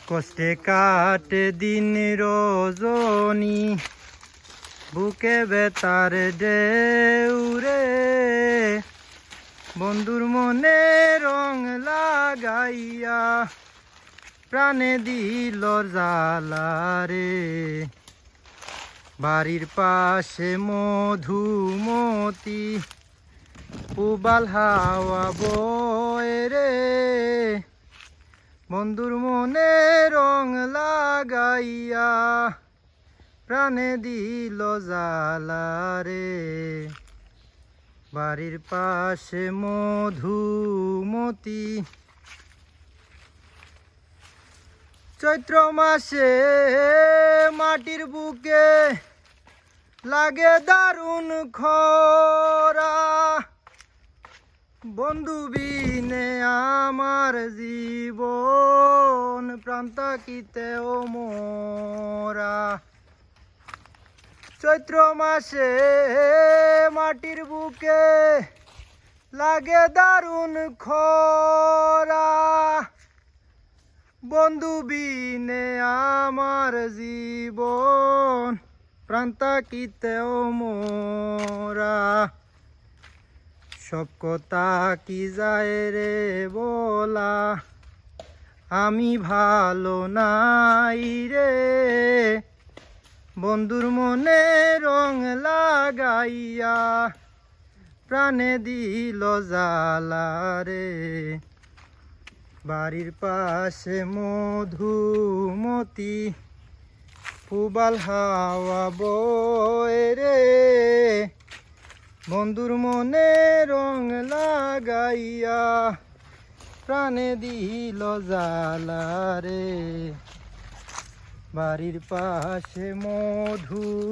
কষ্টে কাটে দিন রজনী, বুকে বেতার ঢেউরে, বন্ধুর মনে রং লাগাইয়া প্রাণে দিল জ্বালারে। বাড়ির পাশে মধুমতি, পুবাল হাওয়া বয় রে, বন্ধুর মনে রং লাগাইয়া প্রাণে দিল জ্বালারে। বাড়ির পাশে মধুমতি, চৈত্র মাসে মাটির বুকে লাগে দারুণ খরা, বন্ধু বিনে আমার জীবন প্রান্তাকিতে ও মোরা। চৈত্র মাসে মাটির বুকে লাগে দারুণ খরা, বন্ধু বিনে আমার জীবন প্রান্তাকিতে ও মোরা। সব কথা কি যায় রে বলা, আমি ভালো নাই রে, বন্ধুর মনে রং লাগাইয়া প্রাণে দিল জ্বালারে। বাড়ির পাশে মধুমতি, পুবাল হাওয়া বয় রে, বন্ধুর মনে রং লাগাইয়া প্রাণে দিল জ্বালারে। বাড়ির পাশে মধুমতি।